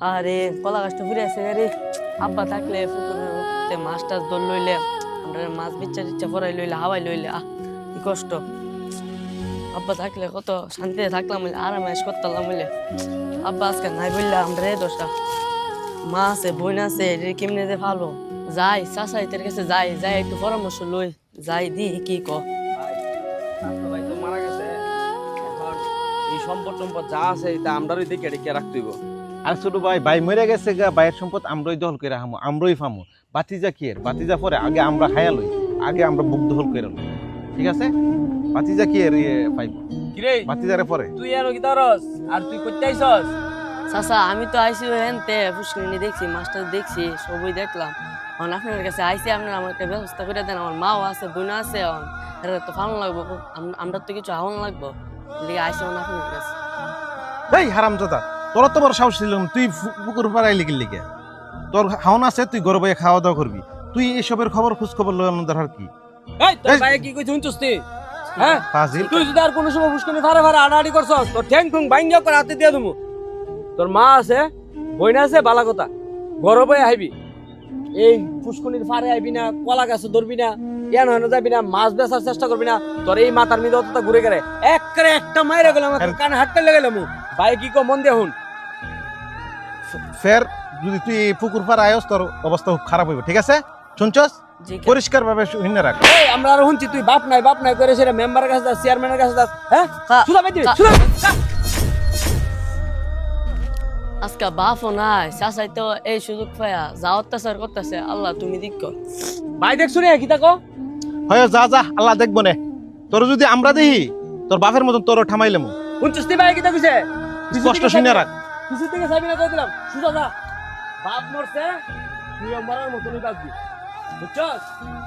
আরে কলা গাছটা ঘুরে আছে রে। আব্বা থাকলে পুকুরে মাছ টাছ ধর লইলে আমরা মাছ বিচ্ছা টিচ্ছা ফরাই লইলে হাওয়াই লইলে কি কষ্ট। আব্বা থাকলে কত শান্তিতে থাকলাম বলে আরাম আয়েশ করতাম বলে। আব্বা আজকে নাই বললে আমরা রে দোষটা মা আছে বোন আছে এটা কেমনে যে ভালো যাই চাচাইতের কাছে যাই যাই একটু পরামর্শ লই যাই দি কি ক। ভাই তো মারা গেছে, এখন এই সম্পদ সম্পদ যা আছে তা আমরাই দেখে রেখে রাখতে হইব। আর ছোট ভাই ভাই মরে গেছে গা, ভাইয়ের সম্পদ আমরাই দখল করে রাখামো, আমরাই ফামো। বাতিজা কি এর বাতিজা পরে আগে আমরা খায়া লই, আগে আমরা বুক দখল করে লই, ঠিক আছে? বাতিজা কি এর পাইব কিরে বাতিজারে পরে। তুই এনো কি তারস আর তুই কইতে আইছস? চাচা আমি তো আইসি হেনতে পুষ্করিণী দেখছি মাছটা দেখছি সবই দেখলাম। এখন আপনার কাছে আইসি আপনারা আমার একটা ব্যবস্থা করে দেন। আমার মাও আছে বোন আছে এরা তো ফালানো লাগবো, আমরা তো কিছু হাওয়ানো লাগবো লিগে আইসি আপনার কাছে। এই হারামজাদা, তোর তো বড় সাহস ছিল, তুই পুকুর পাড়াই লিখির লিখে তোর খাওন আছে, তুই গরু বইয়ে খাওয়া দাওয়া করবি, তুই এসবের খবর খোঁজ খবর লওয়ার দরকার কি? এই তোর এই! ভাই কি কইছ শুনছস তুই? হ্যাঁ ফাজিল। তুই যদি আর কোনো সময় পুষ্কনি ফারে ফারে আড়াআড়ি করছস তোর ঠ্যাং ঠুং বাইঙ্গা করে হাতে দিয়ে দেবো। তোর মা আছে বইনা আছে বালা কথা, গরবে আইবি এই পুষ্কনির ফারে আইবি না, কলা গাছে ধরবি না, ইয়ান হয়ে যাবি না, মাছ বেচার চেষ্টা করবি না। তোর এই মাথার মধ্যে অতটা ঘুরে গেলে একবারে একটা মাইরে গেলাম, কানে হাত পেলে গেলাম। ভাই কি কো মন দিয়ে হুন। ফের যদি তুই এই পুকুর পাড়ায় আয়স তোর অবস্থা খুব খারাপ হইব, ঠিক আছে? শুনছস? জি পরিষ্কার ভাবে শুনে রাখ। এই আমরা আর শুনছি তুই বাপ নাই করে সেটা মেম্বারের কাছে যাস, চেয়ারম্যানের কাছে যাস। হ্যাঁ সুদা বেদি সুদা। আজকে বাপও নাই চাচাই তো এই সুযোগ পায়া যা অত্যাচার করতেছে আল্লাহ তুমি দিক ভাই দেখছো রে কি তাকো? হয় যা যা, আল্লাহ দেখবো নে। তোর যদি আমরা দেখি তোর বাপের মতন তোর ঠামাইলাম। শুনছিস তুই ভাই কি তাকইছে? স্পষ্ট শুনে রাখ। কিছু থেকে যাবি না কই দিলাম, সুদা যা। বাপ মরছে তুই মরার মতনই বাঁচবি, বুঝছস?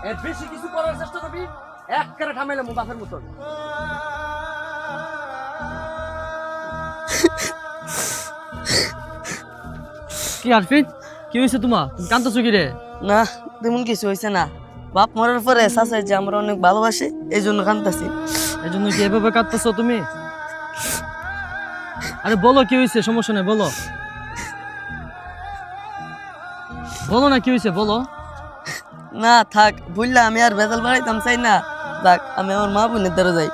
এর বেশি কিছু করার চেষ্টা করবি একবারে ঠামাইলাম বাপের মতন। কি আরফিন, কি হয়েছে তোমার? তুমি কান্দছো কি রে? না তেমন কিছু হয়েছে না। বাপ মরার পরে চাচাই যে আমরা অনেক ভালোবাসে এই জন্য কান্দাছি। এই জন্য কি এভাবে কাঁদতেছো তুমি? আরে বলো কি হয়েছে, সমস্যা নেই, বলো বলো না কি হয়েছে বলো। না থাক বুঝলা, আমি আর ভেজাল বাড়াইতাম চাই না। থাক আমি আমার মা বোনের দ্বারা যাই।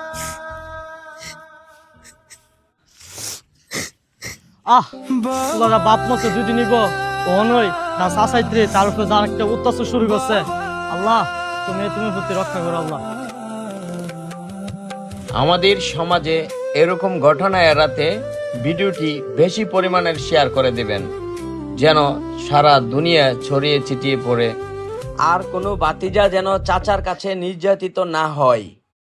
তোরা বাপ মতো দুই দিন অনই না সাসাইত্রে, তার উপরে যার একটা অত্যাচার শুরু করছে। আল্লাহ তুমি প্রতি রক্ষা করো আল্লাহ। আমাদের সমাজে এরকম ঘটনা এড়াতে ভিডিওটি বেশি পরিমাণের শেয়ার করে দেবেন, যেন সারা দুনিয়া ছড়িয়ে ছিটিয়ে পড়ে। আর কোনো বাতিজা যেন চাচার কাছে নির্যাতিত না হয়।